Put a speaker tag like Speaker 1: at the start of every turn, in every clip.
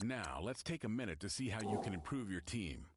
Speaker 1: Now, let's take a minute to see how you can improve your team.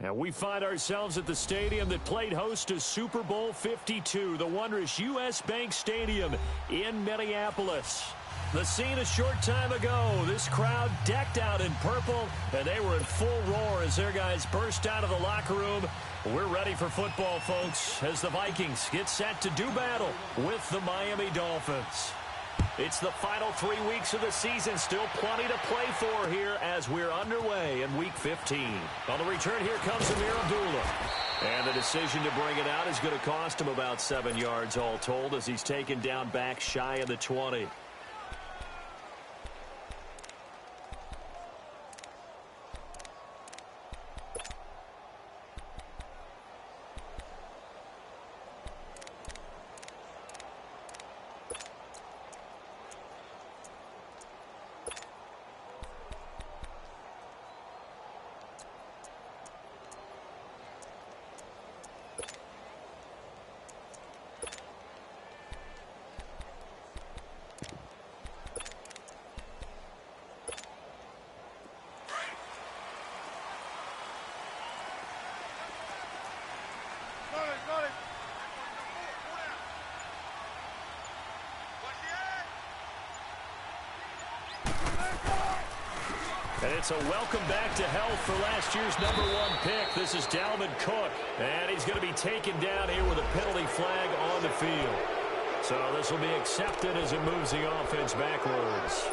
Speaker 2: And we find ourselves at the stadium that played host to Super Bowl 52, the wondrous U.S. Bank Stadium in Minneapolis. The scene a short time ago, this crowd decked out in purple, and they were in full roar as their guys burst out of the locker room. We're ready for football, folks, as the Vikings get set to do battle with the Miami Dolphins. It's the final 3 weeks of the season. Still plenty to play for here as we're underway in Week 15. On the return, here comes Amir Abdullah. And the decision to bring it out is going to cost him about 7 yards all told as he's taken down back shy of the 20. And it's a welcome back to health for last year's #1 pick. This is Dalvin Cook. And he's going to be taken down here with a penalty flag on the field. So this will be accepted as it moves the offense backwards.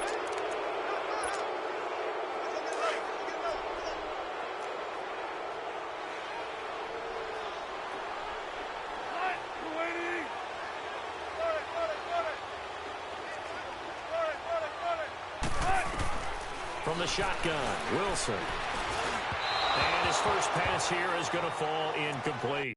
Speaker 2: From the shotgun, Wilson. And his first pass here is going to fall incomplete.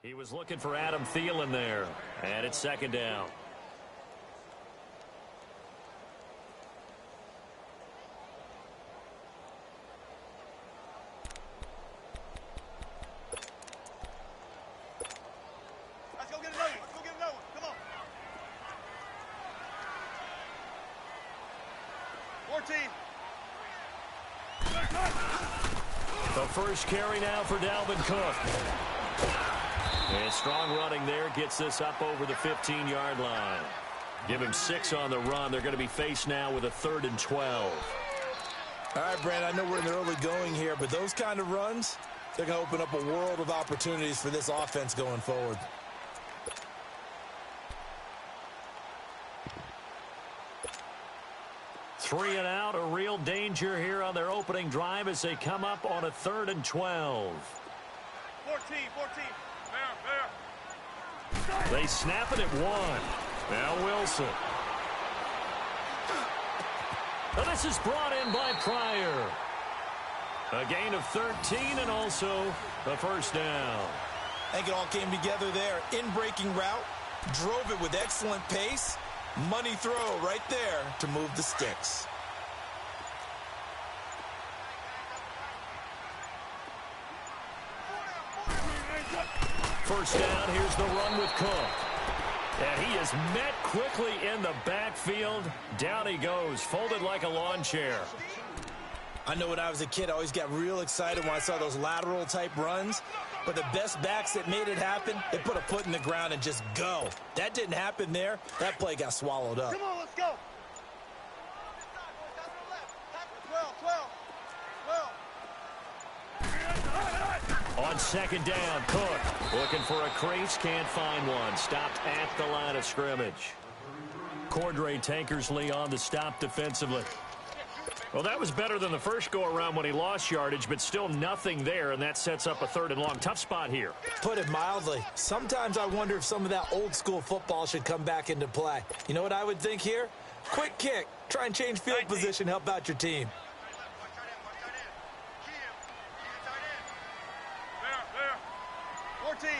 Speaker 2: He was looking for Adam Thielen there, and it's second down.
Speaker 3: Let's go get another one. Let's go get another one. Come on. 14.
Speaker 2: The first carry now for Dalvin Cook. And strong running there gets this up over the 15-yard line. Give him 6 on the run. They're going to be faced now with a 3rd and 12.
Speaker 4: All right, Brand, I know we're in the early going here, but those kind of runs, they're going to open up a world of opportunities for this offense going forward.
Speaker 2: Three and out, a real danger here on their opening drive as they come up on a 3rd and 12.
Speaker 3: 14.
Speaker 2: They snap it at 1. Now Wilson. Now this is brought in by Pryor. A gain of 13 and also a first down.
Speaker 4: I think it all came together there. In-breaking route, drove it with excellent pace. Money throw right there to move the sticks.
Speaker 2: First down, here's the run with Cook. And he is met quickly in the backfield. Down he goes, folded like a lawn chair.
Speaker 4: I know when I was a kid, I always got real excited when I saw those lateral-type runs. But the best backs that made it happen, they put a foot in the ground and just go. That didn't happen there. That play got swallowed up.
Speaker 3: Come on, let's go. 12.
Speaker 2: On second down, Cook looking for a crease, can't find one. Stopped at the line of scrimmage. Cordray Tankersley on the stop defensively. Well, that was better than the first go-around when he lost yardage, but still nothing there, and that sets up a 3rd and long. Tough spot here.
Speaker 4: Put it mildly. Sometimes I wonder if some of that old-school football should come back into play. You know what I would think here? Quick kick. Try and change field position, help out your team.
Speaker 3: 14.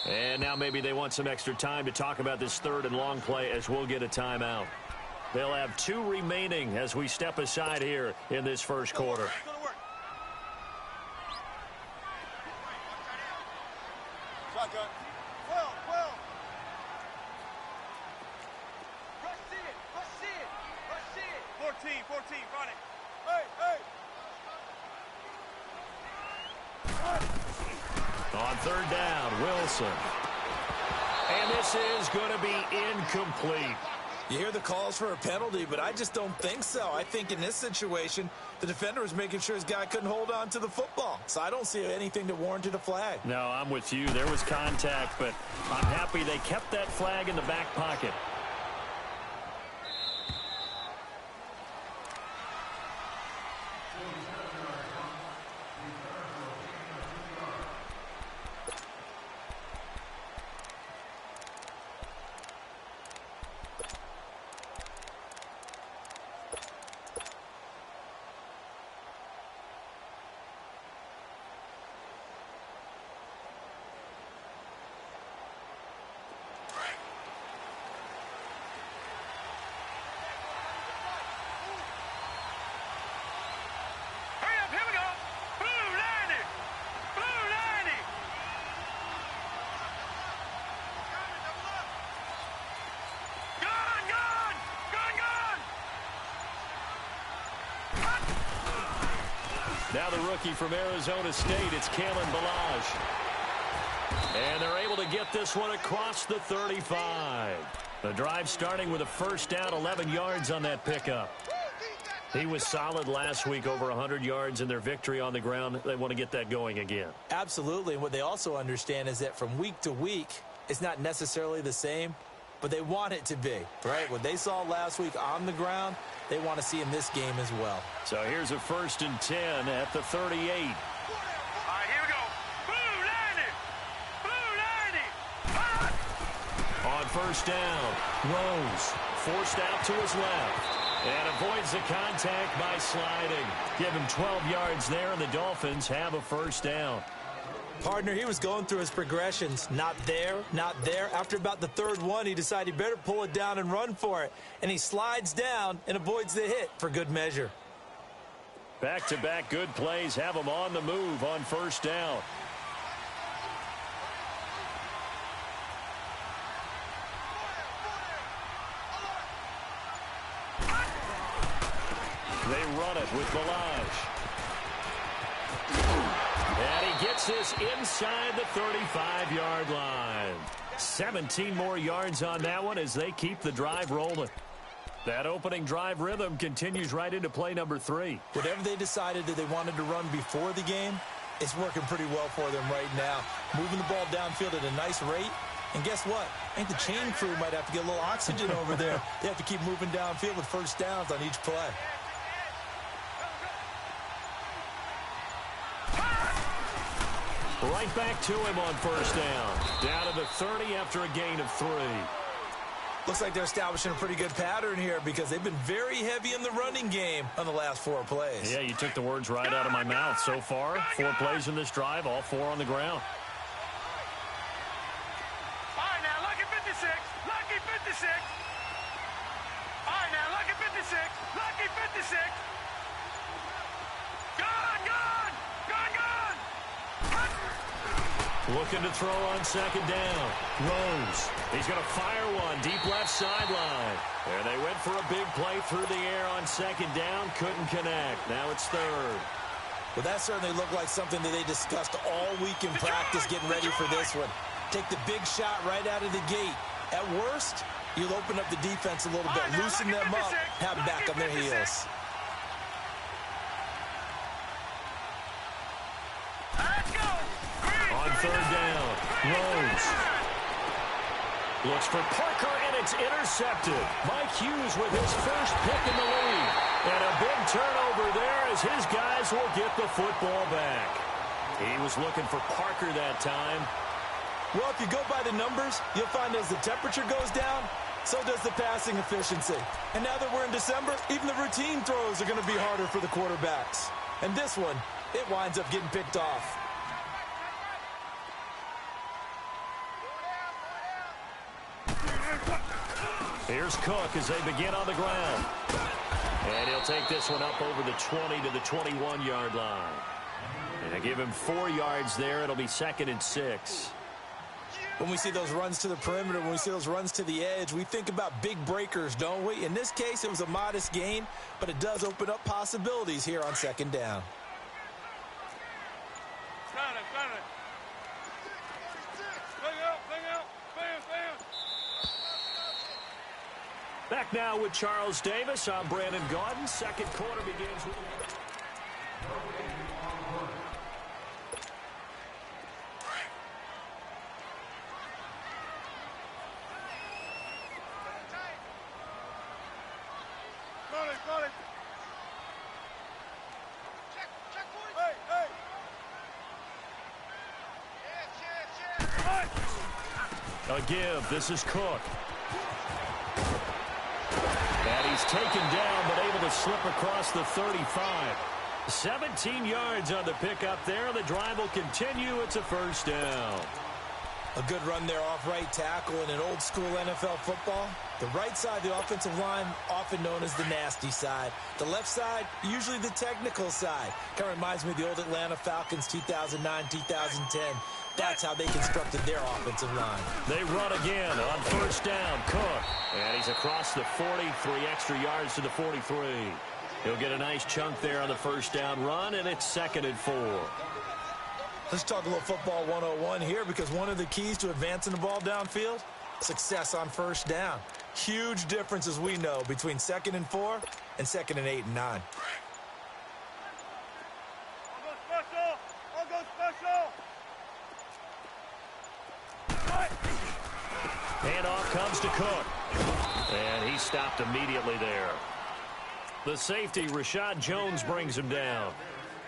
Speaker 2: And now maybe they want some extra time to talk about this 3rd and long play as we'll get a timeout. They'll have 2 remaining as we step aside here in this first quarter.
Speaker 3: Shotgun. 12. Rush it. 14, front it. Hey.
Speaker 2: On 3rd down, Wilson. And this is going to be incomplete.
Speaker 4: You hear the calls for a penalty, but I just don't think so. I think in this situation, the defender was making sure his guy couldn't hold on to the football. So I don't see anything that warranted a flag.
Speaker 2: No, I'm with you. There was contact, but I'm happy they kept that flag in the back pocket. Now the rookie from Arizona State, it's Kalen Ballage. And they're able to get this one across the 35. The drive starting with a 1st down, 11 yards on that pickup. He was solid last week, over 100 yards in their victory on the ground. They want to get that going again.
Speaker 4: Absolutely. And what they also understand is that from week to week, it's not necessarily the same, but they want it to be, right? What they saw last week on the ground, they want to see in this game as well.
Speaker 2: So here's a 1st and 10 at the 38.
Speaker 3: All right, here we go.
Speaker 2: On 1st down, Rose forced out to his left and avoids the contact by sliding. Give him 12 yards there, and the Dolphins have a 1st down.
Speaker 4: Partner, he was going through his progressions. Not there, not there. After about the 3rd one, he decided he better pull it down and run for it. And he slides down and avoids the hit for good measure.
Speaker 2: Back-to-back good plays have him on the move on 1st down. They run it with Ballage. And he gets this inside the 35-yard line. 17 more yards on that one as they keep the drive rolling. That opening drive rhythm continues right into play number 3.
Speaker 4: Whatever they decided that they wanted to run before the game, it's working pretty well for them right now. Moving the ball downfield at a nice rate. And guess what? I think the chain crew might have to get a little oxygen over there. They have to keep moving downfield with 1st downs on each play.
Speaker 2: Right back to him on 1st down. Down to the 30 after a gain of 3.
Speaker 4: Looks like they're establishing a pretty good pattern here because they've been very heavy in the running game on the last 4 plays.
Speaker 2: Yeah, you took the words right out of my mouth. So far, 4 plays in this drive, all 4 on the ground.
Speaker 3: All right, now, lucky 56. Lucky 56. All right, now, lucky 56. Lucky 56.
Speaker 2: Looking to throw on 2nd down. Rose. He's going to fire one deep left sideline. And they went for a big play through the air on 2nd down. Couldn't connect. Now it's 3rd.
Speaker 4: Well, that certainly looked like something that they discussed all week in practice getting ready for this one. Take the big shot right out of the gate. At worst, you'll open up the defense a little bit, loosen them up, have them back on their heels.
Speaker 2: On 3rd down, Rose looks for Parker, and it's intercepted. Mike Hughes with his first pick in the league. And a big turnover there as his guys will get the football back. He was looking for Parker that time.
Speaker 4: Well, if you go by the numbers, you'll find as the temperature goes down, so does the passing efficiency. And now that we're in December, even the routine throws are going to be harder for the quarterbacks. And this one, it winds up getting picked off.
Speaker 2: Here's Cook as they begin on the ground. And he'll take this one up over the 20 to the 21-yard line. And they give him 4 yards there. It'll be 2nd and 6.
Speaker 4: When we see those runs to the perimeter, when we see those runs to the edge, we think about big breakers, don't we? In this case, it was a modest gain, but it does open up possibilities here on 2nd down.
Speaker 2: Back now with Charles Davis. I'm Brandon Gaudin. Second quarter begins with... A give. This is Cook. And he's taken down, but able to slip across the 35. 17 yards on the pickup there. The drive will continue. It's a first down.
Speaker 4: A good run there off right tackle in an old-school NFL football. The right side of the offensive line, often known as the nasty side. The left side, usually the technical side. Kind of reminds me of the old Atlanta Falcons 2009-2010. That's how they constructed their offensive line.
Speaker 2: They run again on first down. Cook. And he's across the 40, 3 extra yards to the 43. He'll get a nice chunk there on the first down run, and it's 2nd and 4.
Speaker 4: Let's talk a little football 101 here, because one of the keys to advancing the ball downfield, success on first down. Huge difference, as we know, between 2nd and 4 and 2nd and 8 and 9.
Speaker 2: Handoff comes to Cook. And he stopped immediately there. The safety, Rashad Jones, brings him down.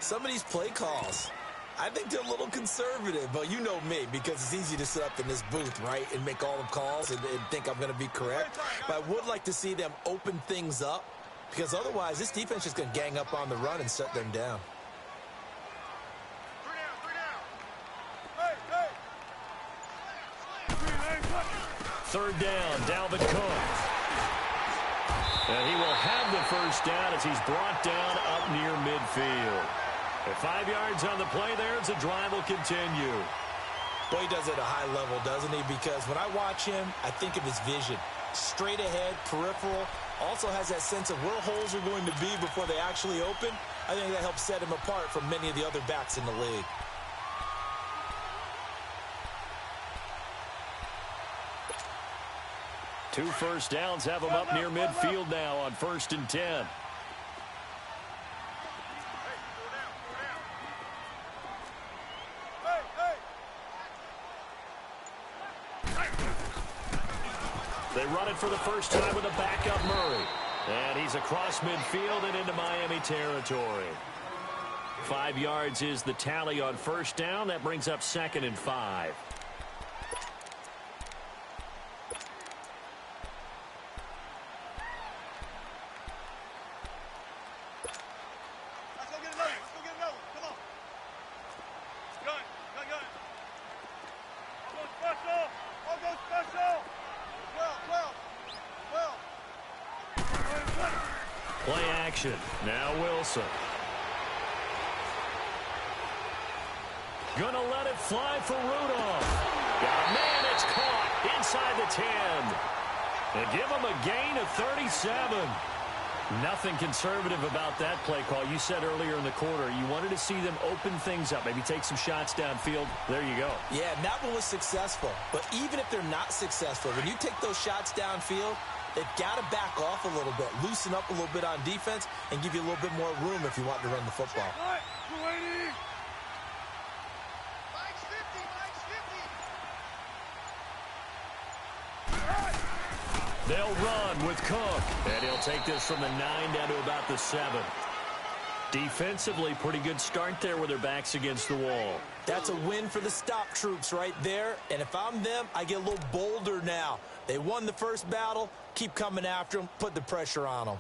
Speaker 4: Some of these play calls, I think they're a little conservative, but you know me, because it's easy to sit up in this booth, right, and make all the calls and think I'm going to be correct. But I would like to see them open things up, because otherwise this defense is going to gang up on the run and shut them down.
Speaker 2: Third down, Dalvin Cook. And he will have the first down as he's brought down up near midfield. At 5 yards on the play there, as the drive will continue.
Speaker 4: Boy, he does it at a high level, doesn't he? Because when I watch him, I think of his vision. Straight ahead, peripheral. Also has that sense of where holes are going to be before they actually open. I think that helps set him apart from many of the other backs in the league.
Speaker 2: Two first downs have him up near midfield now on 1st and 10. They run it for the first time with a backup Murray. And he's across midfield and into Miami territory. 5 yards is the tally on first down. That brings up 2nd and 5. Play action. Now Wilson. Gonna let it fly for Rudolph. Got a man, it's caught inside the 10. They give him a gain of 37. Nothing conservative about that play call. You said earlier in the quarter you wanted to see them open things up, maybe take some shots downfield. There you go.
Speaker 4: Yeah, and that one was successful. But even if they're not successful, when you take those shots downfield, they've got to back off a little bit, loosen up a little bit on defense, and give you a little bit more room if you want to run the football.
Speaker 2: They'll run with Cook. And he'll take this from the 9 down to about the 7. Defensively, pretty good start there with their backs against the wall.
Speaker 4: That's a win for the stop troops right there. And if I'm them, I get a little bolder now. They won the first battle. Keep coming after them. Put the pressure on them.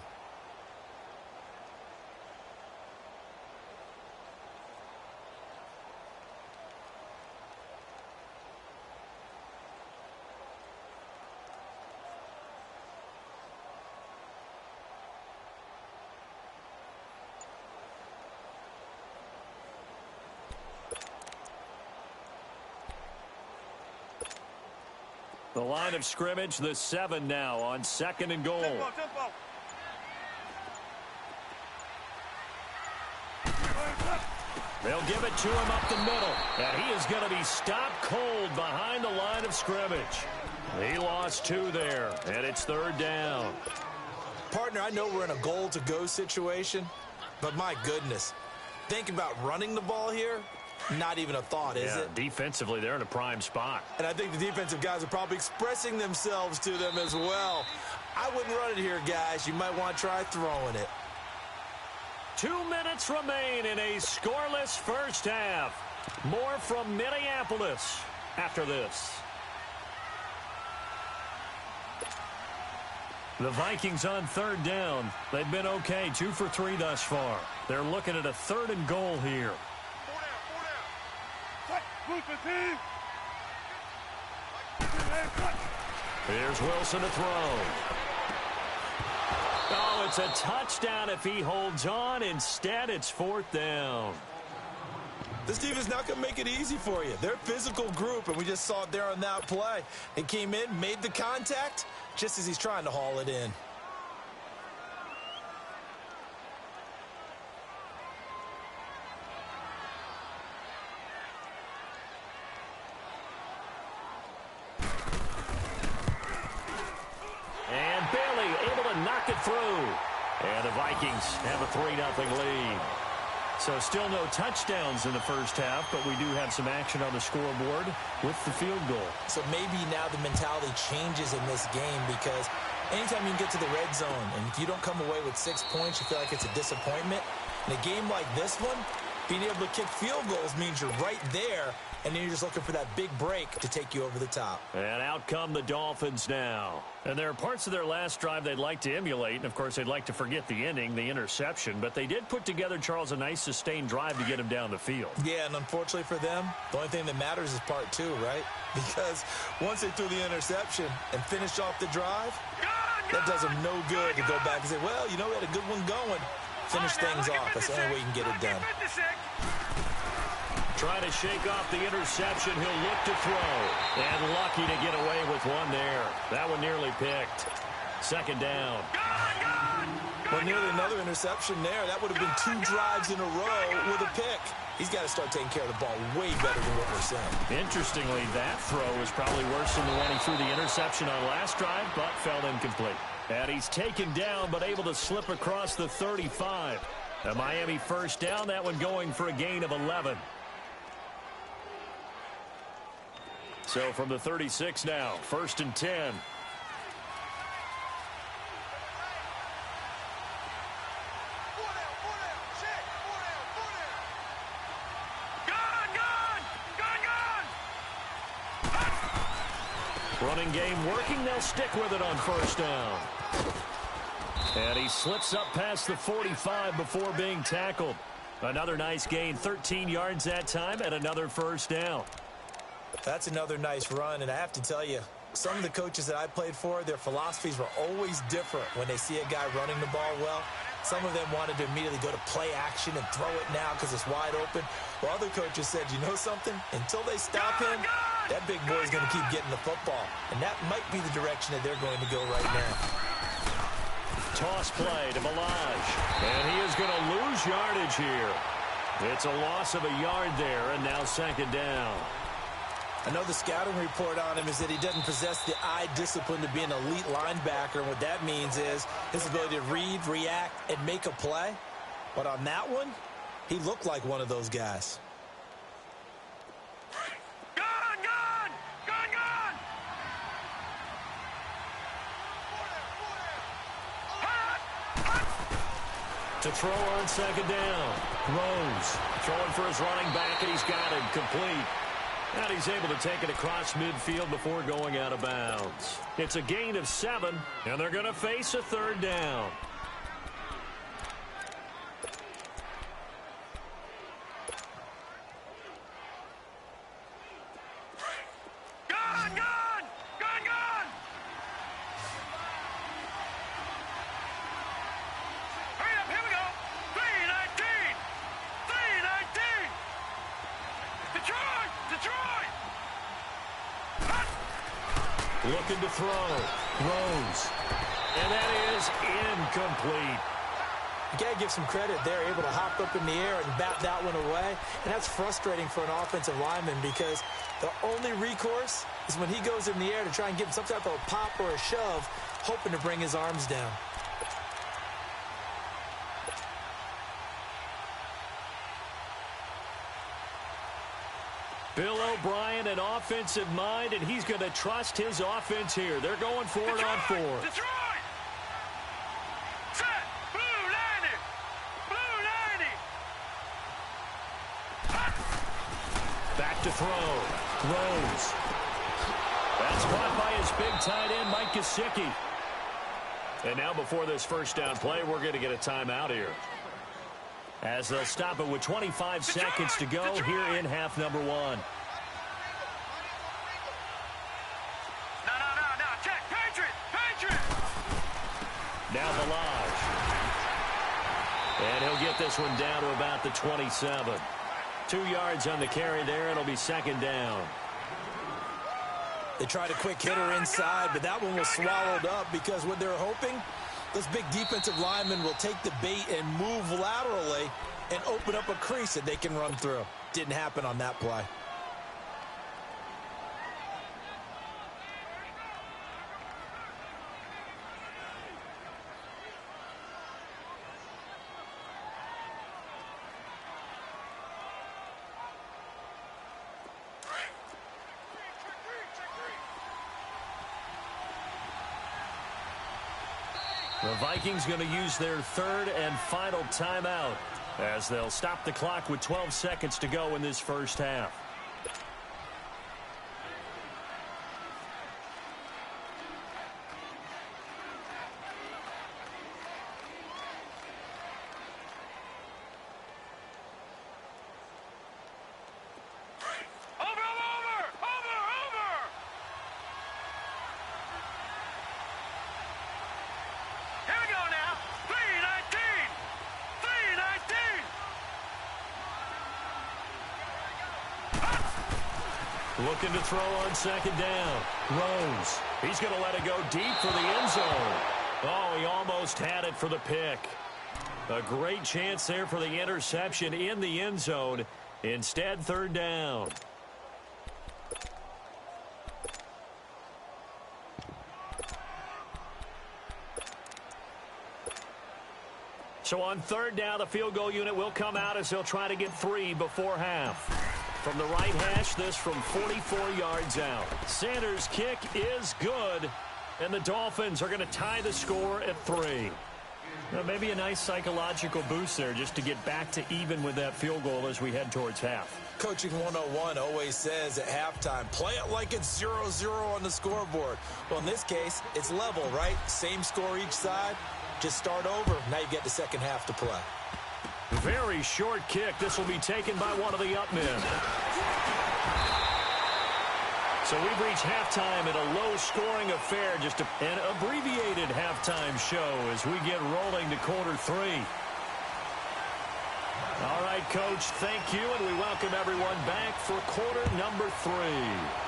Speaker 2: The line of scrimmage, the 7 now on 2nd and goal.
Speaker 3: Tempo.
Speaker 2: They'll give it to him up the middle. And he is going to be stopped cold behind the line of scrimmage. He lost 2 there, and it's 3rd down.
Speaker 4: Partner, I know we're in a goal-to-go situation, but my goodness, think about running the ball here. Not even a thought, is it?
Speaker 2: Defensively, they're in a prime spot.
Speaker 4: And I think the defensive guys are probably expressing themselves to them as well. I wouldn't run it here, guys. You might want to try throwing it.
Speaker 2: 2 minutes remain in a scoreless first half. More from Minneapolis after this. The Vikings on 3rd down. They've been okay, 2 for 3 thus far. They're looking at a 3rd and goal here. Here's Wilson to throw. Oh, it's a touchdown if he holds on. Instead, it's 4th down.
Speaker 4: This team is not going to make it easy for you. They're a physical group, and we just saw it there on that play. He came in, made the contact, just as he's trying to haul it in.
Speaker 2: And Bailey able to knock it through. And the Vikings have a 3-0 lead. So still no touchdowns in the first half, but we do have some action on the scoreboard with the field goal.
Speaker 4: So maybe now the mentality changes in this game, because anytime you can get to the red zone, and if you don't come away with 6 points, you feel like it's a disappointment. In a game like this one, being able to kick field goals means you're right there, and then you're just looking for that big break to take you over the top.
Speaker 2: And out come the Dolphins now. And there are parts of their last drive they'd like to emulate, and of course they'd like to forget the ending, the interception, but they did put together, Charles, a nice sustained drive to get him down the field.
Speaker 4: Yeah, and unfortunately for them, the only thing that matters is part 2, right? Because once they threw the interception and finished off the drive, that does them no good to go back and say, well, you know, we had a good one going. Finish things off. That's the only way you can get it done.
Speaker 2: Trying to shake off the interception. He'll look to throw. And lucky to get away with one there. That one nearly picked. 2nd down.
Speaker 4: Well, nearly another interception there. That would have been 2 drives in a row with a pick. He's got to start taking care of the ball way better than what we're seeing.
Speaker 2: Interestingly, that throw was probably worse than the one he threw the interception on last drive, but fell incomplete. And he's taken down, but able to slip across the 35. A Miami first down, that one going for a gain of 11. So from the 36 now, 1st and 10. Running game working. They'll stick with it on 1st down. And he slips up past the 45 before being tackled. Another nice gain, 13 yards that time, and another 1st down.
Speaker 4: That's another nice run, and I have to tell you, some of the coaches that I played for, their philosophies were always different when they see a guy running the ball well. Some of them wanted to immediately go to play action and throw it now because it's wide open. While other coaches said, you know something? Until they stop him, that big boy is going to keep getting the football. And that might be the direction that they're going to go right now.
Speaker 2: Toss play to Balaj. And he is going to lose yardage here. It's a loss of a yard there, and now 2nd down.
Speaker 4: I know the scouting report on him is that he doesn't possess the eye discipline to be an elite linebacker, and what that means is his ability to read, react, and make a play. But on that one, he looked like one of those guys.
Speaker 2: To throw on second down. Rose throwing for his running back, and he's got it complete. And he's able to take it across midfield before going out of bounds. It's a gain of 7, and they're going to face a third down. Looking to throw. Rose. And that is incomplete.
Speaker 4: You got to give some credit. They're able to hop up in the air and bat that one away. And that's frustrating for an offensive lineman because the only recourse is when he goes in the air to try and give some type of a pop or a shove, hoping to bring his arms down.
Speaker 2: Bill O'Brien, an offensive mind, and he's going to trust his offense here. They're going for it on 4.
Speaker 3: Detroit! Set! Blue 90! Blue 90!
Speaker 2: Back to throw. Rose. That's caught by his big tight end, Mike Gesicki. And now before this first down play, we're going to get a timeout here, as they'll stop it with 25 seconds to go here in half number 1.
Speaker 3: No. Check. Patriot!
Speaker 2: Now Balaj. And he'll get this one down to about the 27. 2 yards on the carry there. It'll be second down.
Speaker 4: They tried a quick hitter inside, but that one was swallowed up because what they're hoping, those big defensive linemen will take the bait and move laterally and open up a crease that they can run through. Didn't happen on that play.
Speaker 2: The Vikings going to use their third and final timeout, as they'll stop the clock with 12 seconds to go in this first half. Looking to throw on second down. Rose. He's going to let it go deep for the end zone. Oh, he almost had it for the pick. A great chance there for the interception in the end zone. Instead, third down. So on third down, the field goal unit will come out as they'll try to get 3 before half. From the right hash, this from 44 yards out. Sanders' kick is good, and the Dolphins are going to tie the score at 3. Well, maybe a nice psychological boost there just to get back to even with that field goal as we head towards half.
Speaker 4: Coaching 101 always says at halftime, play it like it's 0-0 on the scoreboard. Well, in this case, it's level, right? Same score each side. Just start over. Now you get the second half to play.
Speaker 2: Very short kick. This will be taken by one of the up men. So we've reached halftime in a low-scoring affair, just an abbreviated halftime show as we get rolling to quarter 3. All right, Coach, thank you, and we welcome everyone back for quarter number 3.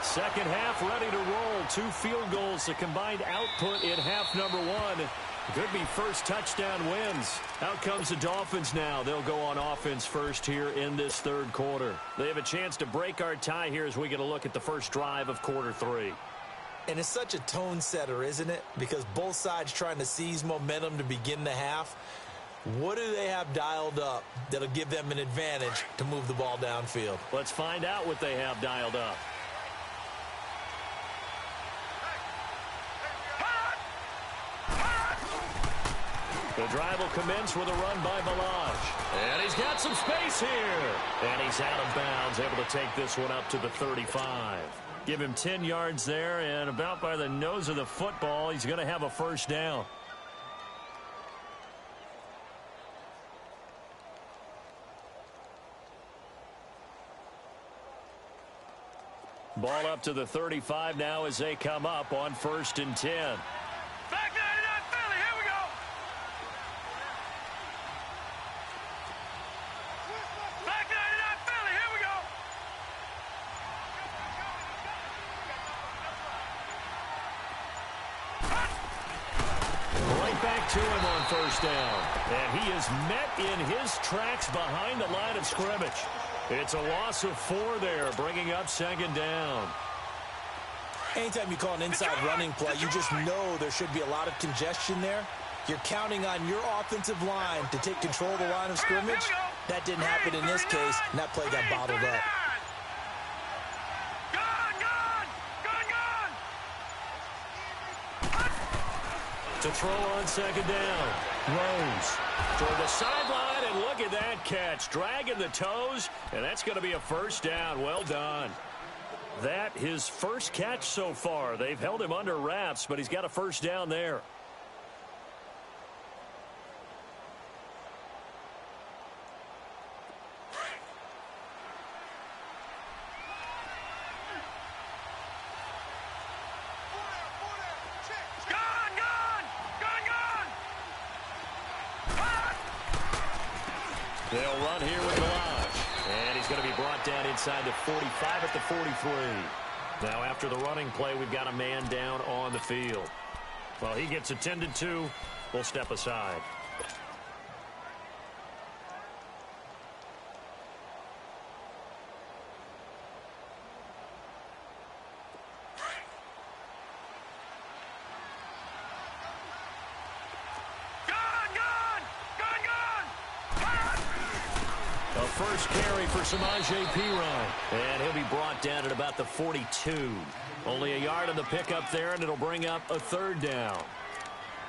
Speaker 2: Second half ready to roll. 2 field goals, the combined output in half number 1. Could be first touchdown wins. Out comes the Dolphins now. They'll go on offense first here in this third quarter. They have a chance to break our tie here as we get a look at the first drive of quarter 3.
Speaker 4: And it's such a tone setter, isn't it? Because both sides trying to seize momentum to begin the half. What do they have dialed up that'll give them an advantage to move the ball downfield?
Speaker 2: Let's find out what they have dialed up. The drive will commence with a run by Balaj. And he's got some space here. And he's out of bounds, able to take this one up to the 35. Give him 10 yards there, and about by the nose of the football, he's going to have a first down. Ball up to the 35 now as they come up on 1st and 10.
Speaker 3: Back 99 Philly, here we go. Back 99 Philly, here we go.
Speaker 2: Right back to him on 1st down. And he is met in his tracks behind the line of scrimmage. It's a loss of 4 there, bringing up 2nd down.
Speaker 4: Anytime you call an inside running play, you just know there should be a lot of congestion there. You're counting on your offensive line to take control of the line of scrimmage. That didn't happen in this case, and that play got bottled up.
Speaker 2: To throw on 2nd down. Rose toward the sideline, and look at that catch. Dragging the toes, and that's going to be a first down. Well done. That his first catch so far. They've held him under wraps, but he's got a first down there. They'll run here with Balaj. And he's going to be brought down inside the 45 at the 43. Now after the running play, we've got a man down on the field. Well, he gets attended to. We'll step aside. First carry for Samaje Perine. And he'll be brought down at about the 42. Only a yard on the pickup there, and it'll bring up a 3rd down.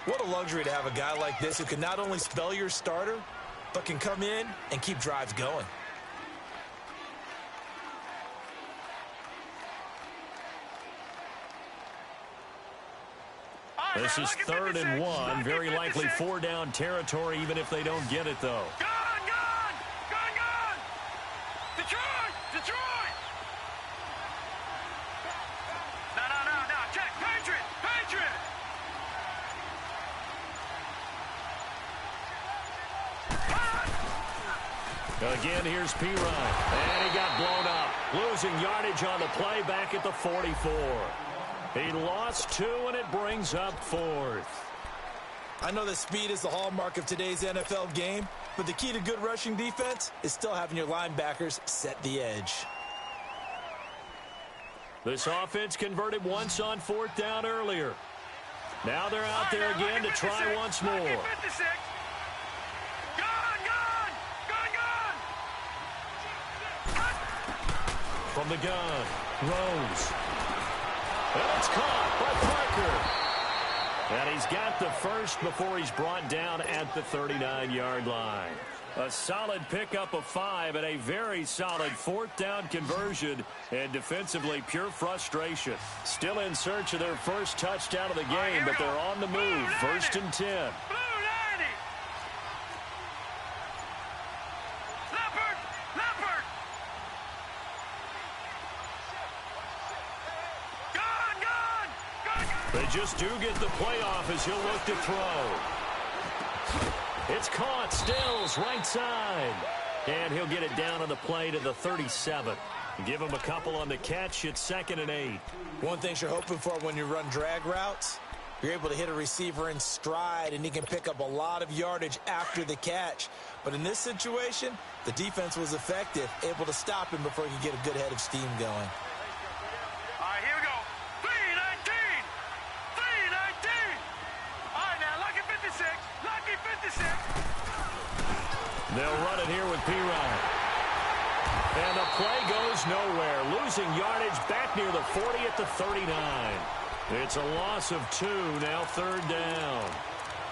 Speaker 4: What a luxury to have a guy like this who can not only spell your starter, but can come in and keep drives going.
Speaker 2: This is 3rd and 1. Very likely 4-down territory, even if they don't get it, though.
Speaker 3: Detroit! No, check, Patriot!
Speaker 2: Again, here's Perine. And he got blown up. Losing yardage on the play back at the 44. He lost 2, and it brings up 4th.
Speaker 4: I know that speed is the hallmark of today's NFL game, but the key to good rushing defense is still having your linebackers set the edge.
Speaker 2: This offense converted once on 4th down earlier. Now they're out there again to try once more. From the gun, Rose. And it's caught by Parker. And he's got the first before he's brought down at the 39-yard line. A solid pickup of 5 and a very solid 4th down conversion. And defensively, pure frustration. Still in search of their first touchdown of the game, but they're on the move. 1st and 10. They just do get the playoff as he'll look to throw. It's caught. Stills right side. And he'll get it down on the play to the 37. Give him a couple on the catch. It's 2nd and 8.
Speaker 4: One thing you're hoping for when you run drag routes, you're able to hit a receiver in stride, and he can pick up a lot of yardage after the catch. But in this situation, the defense was effective, able to stop him before he could get a good head of steam going.
Speaker 2: They'll run it here with Perine. And the play goes nowhere. Losing yardage back near the 40 at the 39. It's a loss of 2, now 3rd down.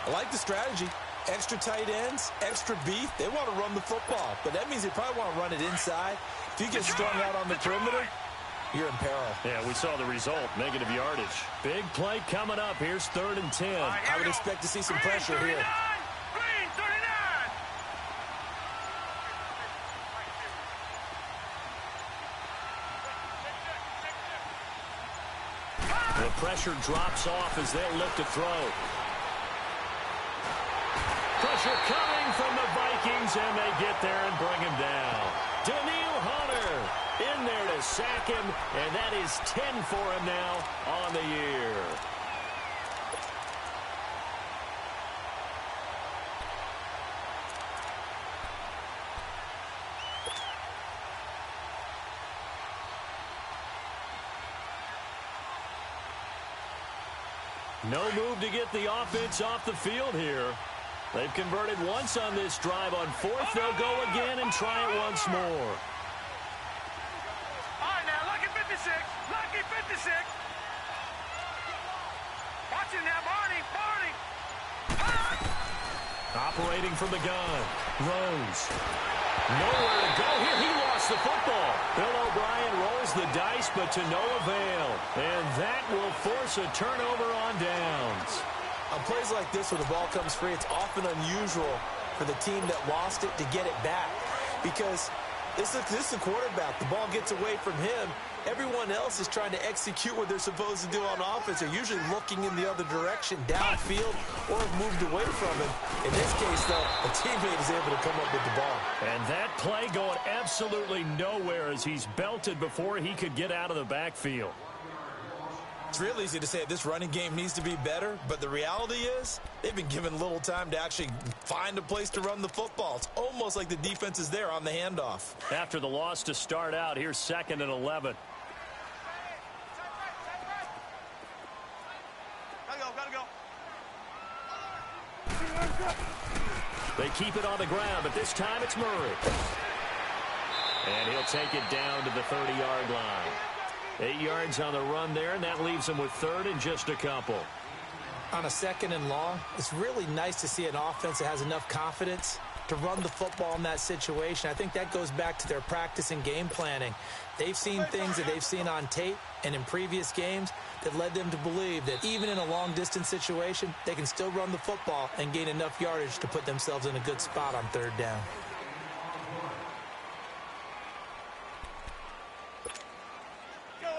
Speaker 4: I like the strategy. Extra tight ends, extra beef, they want to run the football. But that means they probably want to run it inside. If you get strung out on the perimeter, you're in peril.
Speaker 2: Yeah, we saw the result, negative yardage. Big play coming up. Here's 3rd and 10.
Speaker 4: I would expect to see some pressure here.
Speaker 3: Green 39.
Speaker 2: The pressure drops off as they'll look to throw. Pressure coming from the Vikings, and they get there and bring him down. Daniil Hunter in there to sack him, and that is 10 for him now on the year. No move to get the offense off the field here. They've converted once on this drive. On 4th, they'll go again and try it once more.
Speaker 3: All right, now, lucky 56. Lucky 56. Watch it now, Barney.
Speaker 2: Operating from the gun. Rose. Nowhere to go here. He lost the football. Bill O'Brien rolls the dice, but to no avail. And that will force a turnover on downs.
Speaker 4: On plays like this where the ball comes free, it's often unusual for the team that lost it to get it back. Because this is the quarterback. The ball gets away from him. Everyone else is trying to execute what they're supposed to do on offense. They're usually looking in the other direction, downfield, or have moved away from him. In this case, though, a teammate is able to come up with the ball.
Speaker 2: And that play going absolutely nowhere as he's belted before he could get out of the backfield.
Speaker 4: It's real easy to say this running game needs to be better, but the reality is they've been given little time to actually find a place to run the football. It's almost like the defense is there on the handoff.
Speaker 2: After the loss to start out, here's 2nd and 11.
Speaker 3: Gotta go.
Speaker 2: They keep it on the ground, but this time it's Murray. And he'll take it down to the 30-yard line. 8 yards on the run there, and that leaves him with 3rd and just a couple.
Speaker 4: On a 2nd and long, it's really nice to see an offense that has enough confidence to run the football in that situation. I think that goes back to their practice and game planning. They've seen things that they've seen on tape and in previous games that led them to believe that even in a long-distance situation, they can still run the football and gain enough yardage to put themselves in a good spot on 3rd down.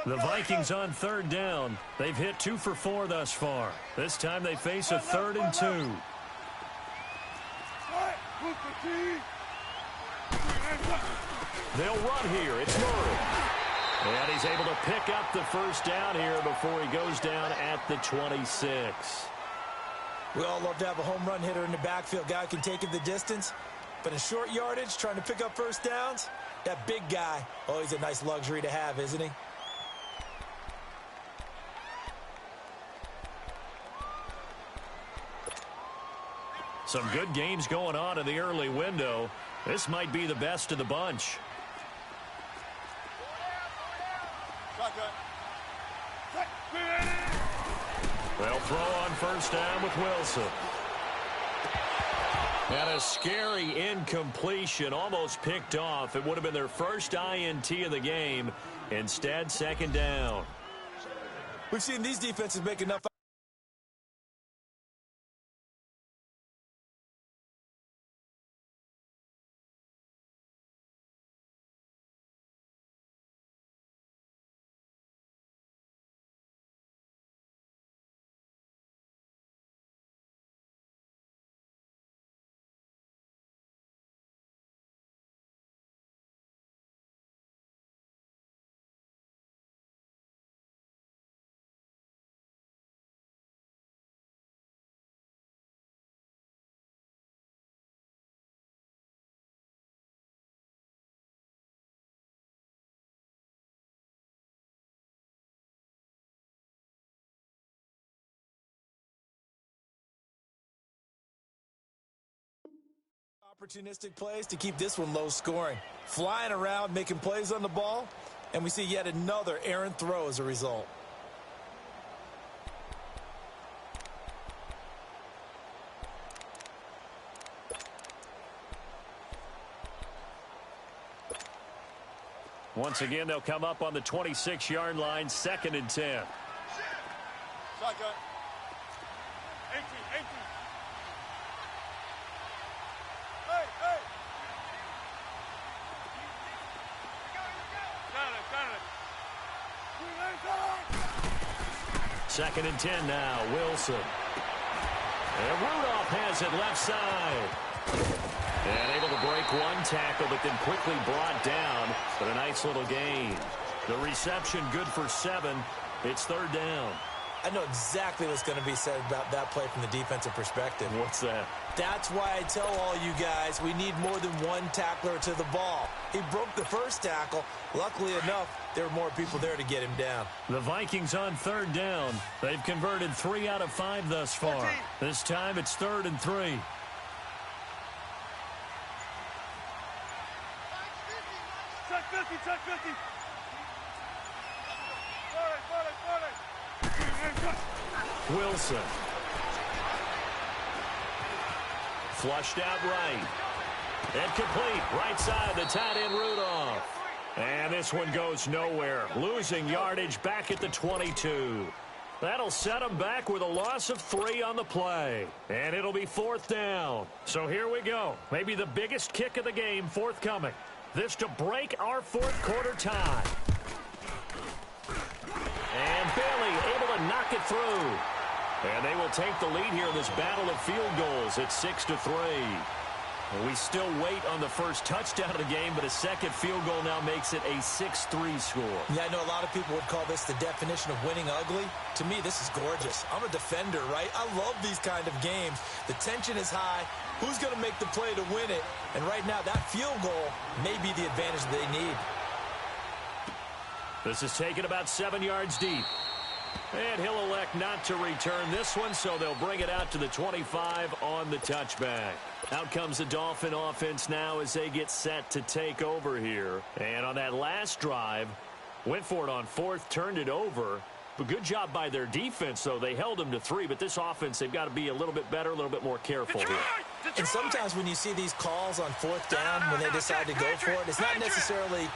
Speaker 2: The Vikings on 3rd down. They've hit 2 for 4 thus far. This time they face a 3rd and 2. They'll run here. It's Murray. And he's able to pick up the 1st down here before he goes down at the 26.
Speaker 4: We all love to have a home run hitter in the backfield. Guy can take it the distance. But in short yardage, trying to pick up 1st downs, that big guy, oh, he's a nice luxury to have, isn't he?
Speaker 2: Some good games going on in the early window. This might be the best of the bunch. They'll throw on 1st down with Wilson. And a scary incompletion, almost picked off. It would have been their first INT of the game. Instead, 2nd down.
Speaker 4: We've seen these defenses make enough. Opportunistic plays to keep this one low scoring. Flying around, making plays on the ball, and we see yet another errant throw as a result.
Speaker 2: Once again, they'll come up on the 26-yard line, 2nd and 10.
Speaker 3: Shotgun. 18. Hey! Got it.
Speaker 2: 2nd and 10 now, Wilson. And Rudolph has it left side. And able to break one tackle, but then quickly brought down. But a nice little gain. The reception good for 7. It's 3rd down.
Speaker 4: I know exactly what's going to be said about that play from the defensive perspective.
Speaker 2: What's that?
Speaker 4: That's why I tell all you guys we need more than one tackler to the ball. He broke the first tackle. Luckily enough, there were more people there to get him down.
Speaker 2: The Vikings on 3rd down. They've converted 3 out of 5 thus far.
Speaker 3: 14.
Speaker 2: This time it's 3rd and 3.
Speaker 3: Check 50. 40.
Speaker 2: Wilson. Flushed out right. And complete. Right side, the tight end Rudolph. And this one goes nowhere. Losing yardage back at the 22. That'll set them back with a loss of 3 on the play. And it'll be 4th down. So here we go. Maybe the biggest kick of the game forthcoming. This to break our 4th quarter tie. And Bailey able to knock it through. And they will take the lead here in this battle of field goals at 6-3. We still wait on the first touchdown of the game, but a second field goal now makes it a 6-3 score.
Speaker 4: Yeah, I know a lot of people would call this the definition of winning ugly. To me, this is gorgeous. I'm a defender, right? I love these kind of games. The tension is high. Who's going to make the play to win it? And right now, that field goal may be the advantage they need.
Speaker 2: This is taken about 7 yards deep. And he'll elect not to return this one, so they'll bring it out to the 25 on the touchback. Out comes the Dolphin offense now as they get set to take over here. And on that last drive, went for it on 4th, turned it over. But good job by their defense, though. They held them to 3, but this offense, they've got to be a little bit better, a little bit more careful here.
Speaker 4: And sometimes when you see these calls on 4th down, when they decide to go for it, it's not necessarily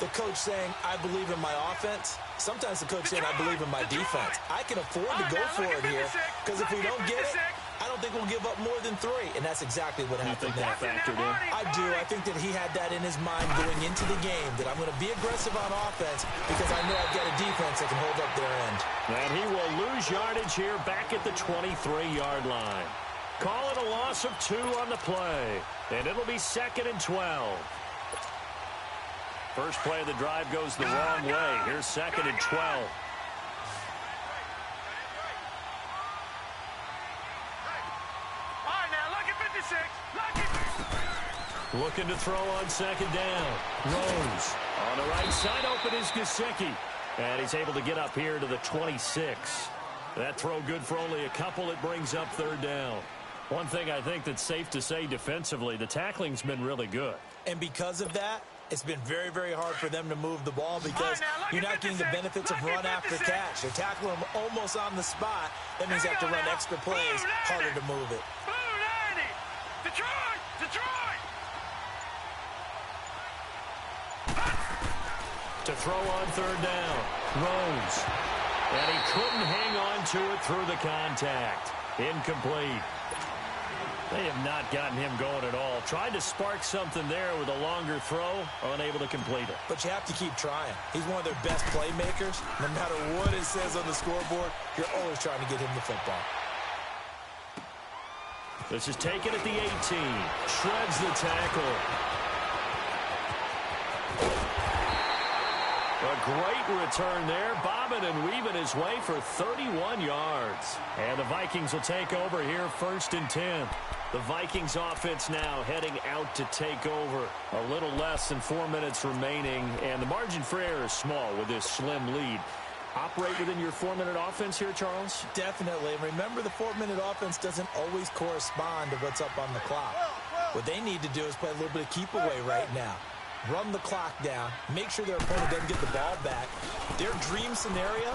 Speaker 4: the coach saying, I believe in my offense. Sometimes the coach saying, I believe in my defense. I can afford to go for it here, because if we don't get it, I don't think we'll give up more than 3, and that's exactly what happened there.
Speaker 2: Factored in?
Speaker 4: I do. I think that he had that in his mind going into the game, that I'm going to be aggressive on offense because I know I've got a defense that can hold up their end.
Speaker 2: And he will lose yardage here back at the 23-yard line. Call it a loss of 2 on the play, and it'll be 2nd and 12. First play of the drive goes the wrong way. Here's 2nd and 12. Looking to throw on 2nd down. Rose. On the right side, open is Gesicki. And he's able to get up here to the 26. That throw good for only a couple. It brings up 3rd down. One thing I think that's safe to say defensively, the tackling's been really good.
Speaker 4: And because of that, it's been very, very hard for them to move the ball because you're not getting the benefits of run after catch. They're tackling them almost on the spot. That means they have to run extra plays, harder to move it.
Speaker 2: To throw on 3rd down. Rose. And he couldn't hang on to it through the contact. Incomplete. They have not gotten him going at all. Tried to spark something there with a longer throw, unable to complete it.
Speaker 4: But you have to keep trying. He's one of their best playmakers. No matter what it says on the scoreboard, you're always trying to get him the football.
Speaker 2: This is taken at the 18. Shreds the tackle. A great return there, bobbing and weaving his way for 31 yards. And the Vikings will take over here 1st and 10. The Vikings offense now heading out to take over. A little less than 4 minutes remaining, and the margin for error is small with this slim lead. Operate within your 4-minute offense here, Charles?
Speaker 4: Definitely. And remember, the 4-minute offense doesn't always correspond to what's up on the clock. What they need to do is play a little bit of keep away right now. Run the clock down, make sure their opponent doesn't get the ball back. Their dream scenario,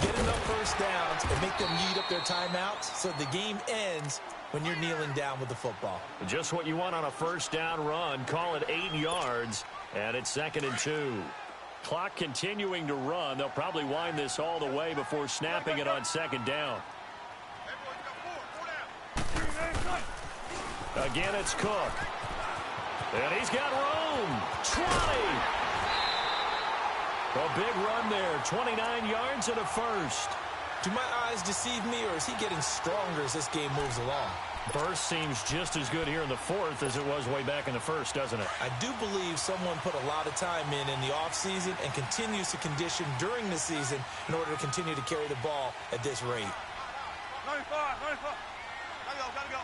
Speaker 4: get enough first downs and make them eat up their timeouts so the game ends when you're kneeling down with the football.
Speaker 2: Just what you want on a 1st down run. Call it 8 yards, and it's 2nd and 2. Clock continuing to run. They'll probably wind this all the way before snapping it on second down. Again, it's Cook. And he's got room. 20. A big run there. 29 yards and a first.
Speaker 4: Do my eyes deceive me, or is he getting stronger as this game moves along?
Speaker 2: Burst seems just as good here in the fourth as it was way back in the first, doesn't it?
Speaker 4: I do believe someone put a lot of time in the offseason and continues to condition during the season in order to continue to carry the ball at this rate.
Speaker 3: 95, 95. Gotta go.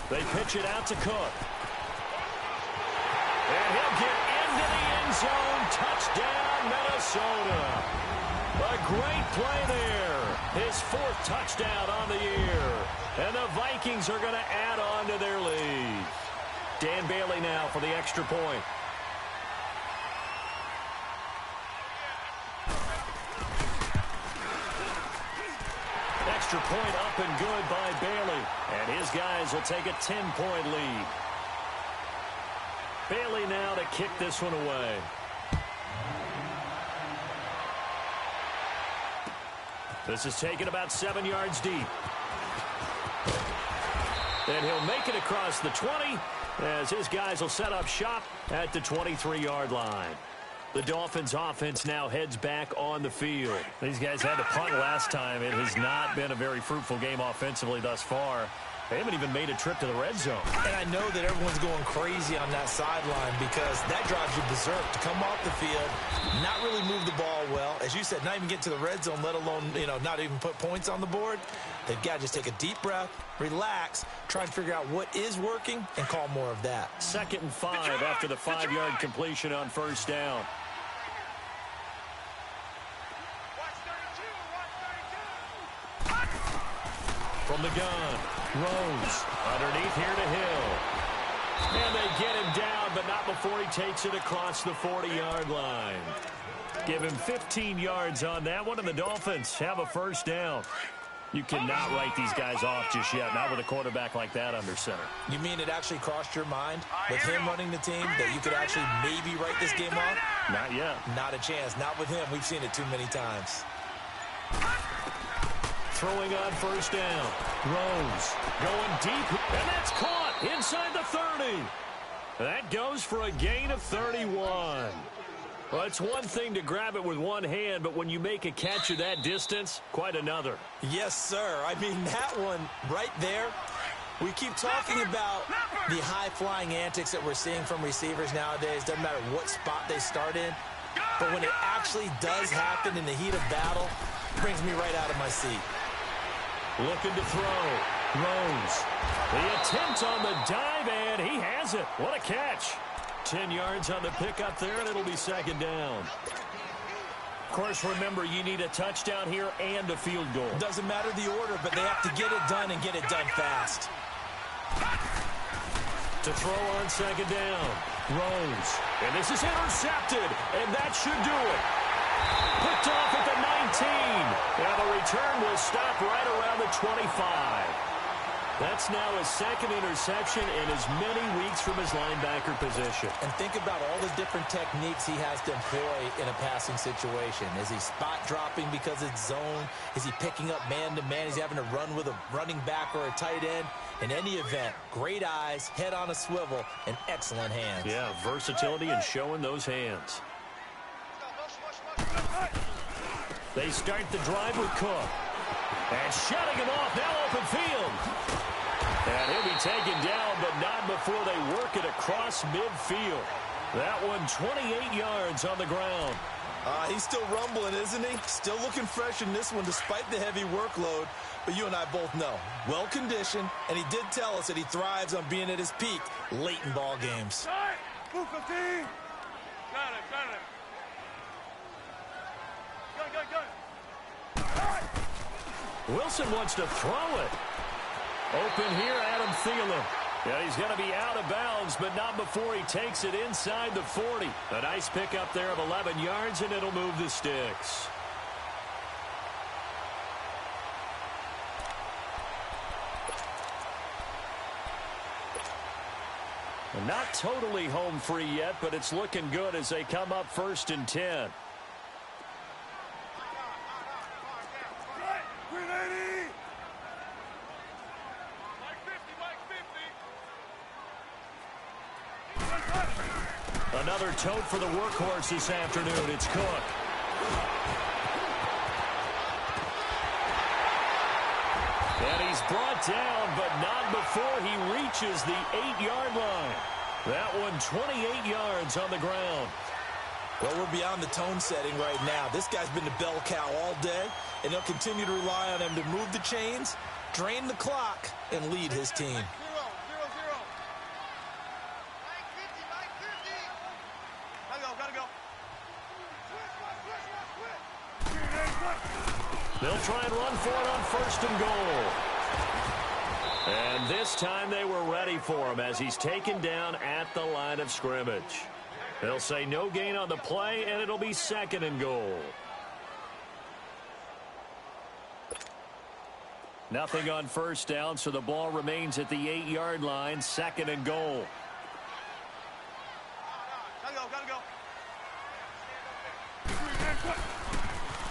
Speaker 2: They pitch it out to Cook. And he'll get into the end zone. Touchdown, Minnesota. A great play there. His fourth touchdown on the year. And the Vikings are going to add on to their lead. Dan Bailey now for the extra point. Extra point up and good by Bailey. And his guys will take a 10-point lead. Bailey now to kick this one away. This is taken about 7 yards deep. And he'll make it across the 20 as his guys will set up shop at the 23-yard line. The Dolphins offense now heads back on the field. These guys had to punt last time. It has not been a very fruitful game offensively thus far. They haven't even made a trip to the red zone.
Speaker 4: And I know that everyone's going crazy on that sideline because that drives you berserk to come off the field, not really move the ball well. As you said, not even get to the red zone, let alone, not even put points on the board. They've got to just take a deep breath, relax, try and figure out what is working, and call more of that.
Speaker 2: 2nd and 5 after the 5-yard completion on first down. From the gun, Rose underneath here to Hill. And they get him down, but not before he takes it across the 40-yard line. Give him 15 yards on that one, and the Dolphins have a first down. You cannot write these guys off just yet, not with a quarterback like that under center.
Speaker 4: You mean it actually crossed your mind with him running the team that you could actually maybe write this game off?
Speaker 2: Not yet.
Speaker 4: Not a chance. Not with him. We've seen it too many times.
Speaker 2: Throwing on first down. Rose going deep, and that's caught inside the 30. That goes for a gain of 31. Well, it's one thing to grab it with one hand, but when you make a catch of that distance, quite another.
Speaker 4: Yes, sir. I mean, that one right there, we keep talking about the high-flying antics that we're seeing from receivers nowadays. Doesn't matter what spot they start in, but when it actually does happen in the heat of battle, it brings me right out of my seat.
Speaker 2: Looking to throw. Rose. The attempt on the dive, and he has it. What a catch. 10 yards on the pickup there, and it'll be second down. Of course, remember, you need a touchdown here and a field goal.
Speaker 4: Doesn't matter the order, but they have to get it done and get it done fast.
Speaker 2: To throw on second down. Rose. And this is intercepted, and that should do it. Picked off at the 19. And the return will stop right around the 25. That's now his second interception in as many weeks from his linebacker position.
Speaker 4: And think about all the different techniques he has to employ in a passing situation. Is he spot dropping because it's zone? Is he picking up man-to-man? Is he having to run with a running back or a tight end? In any event, great eyes, head on a swivel, and excellent hands.
Speaker 2: Yeah, versatility and showing those hands. They start the drive with Cook. And shutting him off, now open field. And he'll be taken down, but not before they work it across midfield. That one 28 yards on the ground.
Speaker 4: He's still rumbling, isn't he? Still looking fresh in this one despite the heavy workload. But you and I both know, well-conditioned, and he did tell us that he thrives on being at his peak late in ball games.
Speaker 3: Got it.
Speaker 2: Wilson wants to throw it. Open here, Adam Thielen. Yeah, he's going to be out of bounds, but not before he takes it inside the 40. A nice pickup there of 11 yards, and it'll move the sticks. Not totally home free yet, but it's looking good as they come up 1st and 10. Another tote for the workhorse this afternoon. It's Cook. And he's brought down, but not before he reaches the 8-yard line. That one 28 yards on the ground.
Speaker 4: Well, we're beyond the tone setting right now. This guy's been the bell cow all day, and they'll continue to rely on him to move the chains, drain the clock, and lead his team.
Speaker 2: They'll try and run for it on 1st and goal. And this time they were ready for him as he's taken down at the line of scrimmage. They'll say no gain on the play, and it'll be 2nd and goal. Nothing on 1st down, so the ball remains at the 8-yard line, 2nd and goal.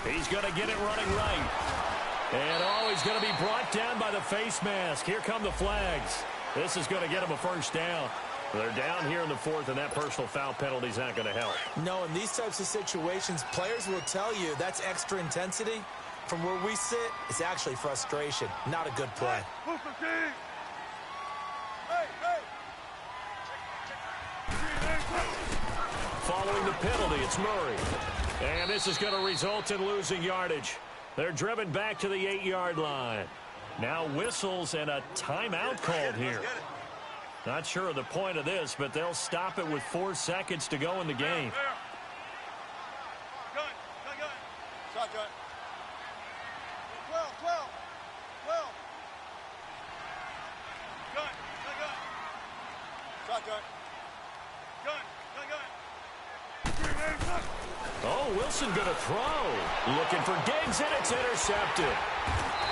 Speaker 2: He's going to get it running right. And, he's going to be brought down by the face mask. Here come the flags. This is going to get him a 1st down. They're down here in the 4th, and that personal foul penalty is not going to help.
Speaker 4: No, in these types of situations, players will tell you that's extra intensity. From where we sit, it's actually frustration, not a good play.
Speaker 2: Following the penalty, it's Murray. And this is going to result in losing yardage. They're driven back to the 8-yard line. Now whistles and a timeout called here. Not sure of the point of this, but they'll stop it with 4 seconds to go in the game. Oh, Wilson going to throw. Looking for Diggs, and it's intercepted.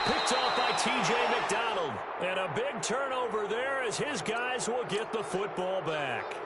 Speaker 2: Picked off by T.J. McDonald. And a big turnover there as his guys will get the football back.